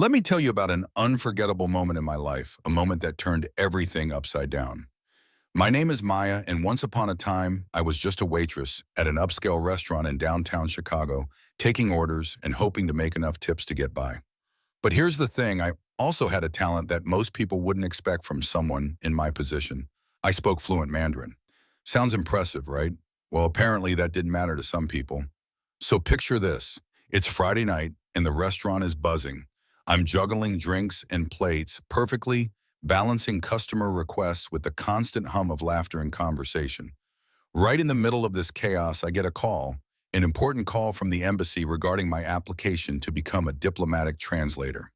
Let me tell you about an unforgettable moment in my life, a moment that turned everything upside down. My name is Maya, and once upon a time, I was just a waitress at an upscale restaurant in downtown Chicago, taking orders and hoping to make enough tips to get by. But here's the thing, I also had a talent that most people wouldn't expect from someone in my position. I spoke fluent Mandarin. Sounds impressive, right? Well, apparently that didn't matter to some people. So picture this. It's Friday night, and the restaurant is buzzing. I'm juggling drinks and plates perfectly, balancing customer requests with the constant hum of laughter and conversation. Right in the middle of this chaos, I get a call, an important call from the embassy regarding my application to become a diplomatic translator.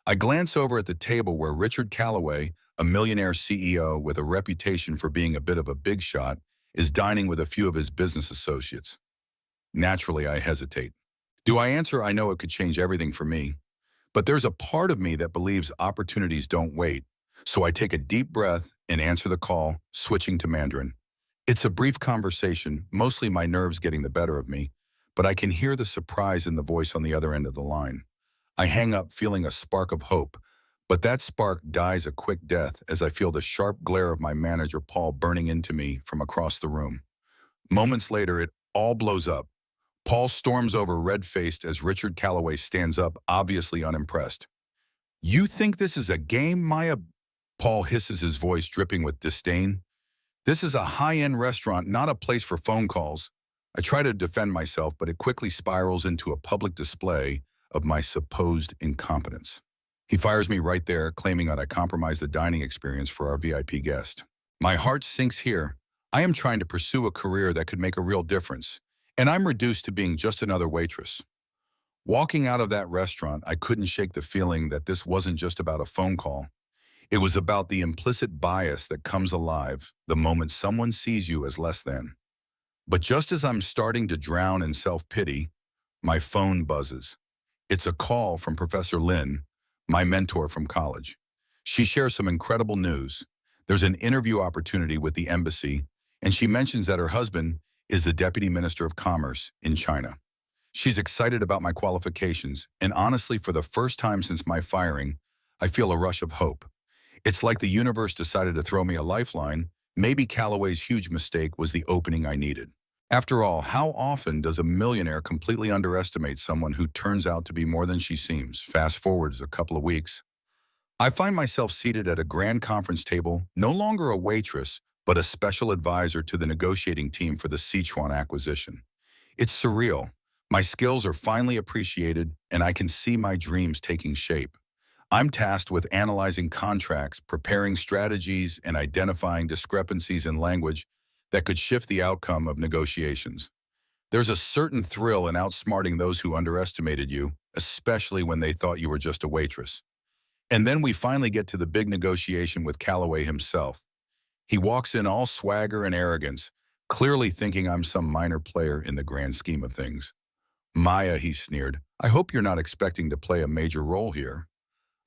I glance over at the table where Richard Callaway, a millionaire CEO with a reputation for being a bit of a big shot, is dining with a few of his business associates. Naturally, I hesitate. Do I answer? I know it could change everything for me. But there's a part of me that believes opportunities don't wait. So I take a deep breath and answer the call, switching to Mandarin. It's a brief conversation, mostly my nerves getting the better of me, but I can hear the surprise in the voice on the other end of the line. I hang up feeling a spark of hope, but that spark dies a quick death as I feel the sharp glare of my manager Paul burning into me from across the room. Moments later, it all blows up. Paul storms over red-faced as Richard Callaway stands up, obviously unimpressed. "You think this is a game, Maya?" Paul hisses, his voice dripping with disdain. "This is a high-end restaurant, not a place for phone calls." I try to defend myself, but it quickly spirals into a public display of my supposed incompetence. He fires me right there, claiming that I compromised the dining experience for our VIP guest. My heart sinks here. I am trying to pursue a career that could make a real difference, and I'm reduced to being just another waitress. Walking out of that restaurant, I couldn't shake the feeling that this wasn't just about a phone call. It was about the implicit bias that comes alive the moment someone sees you as less than. But just as I'm starting to drown in self-pity, my phone buzzes. It's a call from Professor Lin, my mentor from college. She shares some incredible news. There's an interview opportunity with the embassy, and she mentions that her husband is the Deputy Minister of Commerce in China. She's excited about my qualifications, and honestly, for the first time since my firing, I feel a rush of hope. It's like the universe decided to throw me a lifeline. Maybe Callaway's huge mistake was the opening I needed. After all, how often does a millionaire completely underestimate someone who turns out to be more than she seems? Fast forwards a couple of weeks. I find myself seated at a grand conference table, no longer a waitress, but a special advisor to the negotiating team for the Sichuan acquisition. It's surreal. My skills are finally appreciated, and I can see my dreams taking shape. I'm tasked with analyzing contracts, preparing strategies, and identifying discrepancies in language that could shift the outcome of negotiations. There's a certain thrill in outsmarting those who underestimated you, especially when they thought you were just a waitress. And then we finally get to the big negotiation with Callaway himself. He walks in all swagger and arrogance, clearly thinking I'm some minor player in the grand scheme of things. "Maya," he sneered, "I hope you're not expecting to play a major role here."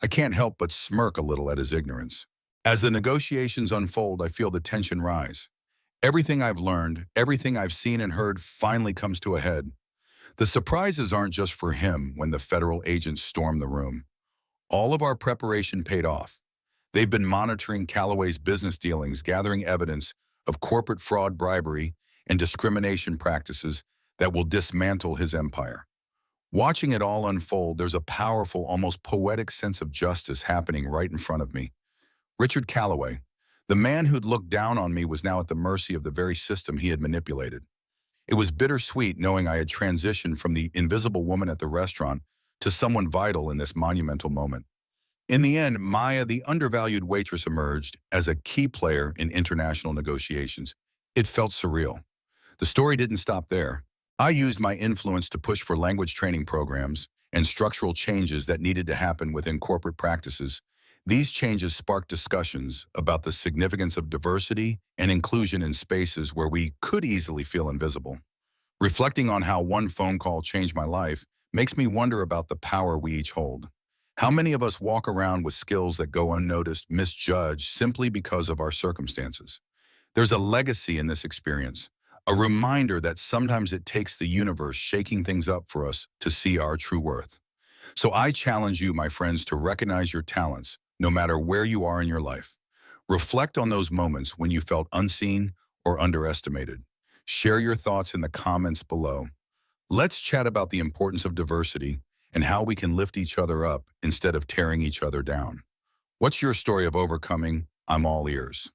I can't help but smirk a little at his ignorance. As the negotiations unfold, I feel the tension rise. Everything I've learned, everything I've seen and heard finally comes to a head. The surprises aren't just for him when the federal agents storm the room. All of our preparation paid off. They've been monitoring Callaway's business dealings, gathering evidence of corporate fraud, bribery, and discrimination practices that will dismantle his empire. Watching it all unfold, there's a powerful, almost poetic sense of justice happening right in front of me. Richard Callaway, the man who'd looked down on me, was now at the mercy of the very system he had manipulated. It was bittersweet knowing I had transitioned from the invisible woman at the restaurant to someone vital in this monumental moment. In the end, Maya, the undervalued waitress, emerged as a key player in international negotiations. It felt surreal. The story didn't stop there. I used my influence to push for language training programs and structural changes that needed to happen within corporate practices. These changes sparked discussions about the significance of diversity and inclusion in spaces where we could easily feel invisible. Reflecting on how one phone call changed my life makes me wonder about the power we each hold. How many of us walk around with skills that go unnoticed, misjudged, simply because of our circumstances? There's a legacy in this experience, a reminder that sometimes it takes the universe shaking things up for us to see our true worth. So I challenge you, my friends, to recognize your talents, no matter where you are in your life. Reflect on those moments when you felt unseen or underestimated. Share your thoughts in the comments below. Let's chat about the importance of diversity and how we can lift each other up instead of tearing each other down. What's your story of overcoming? I'm all ears.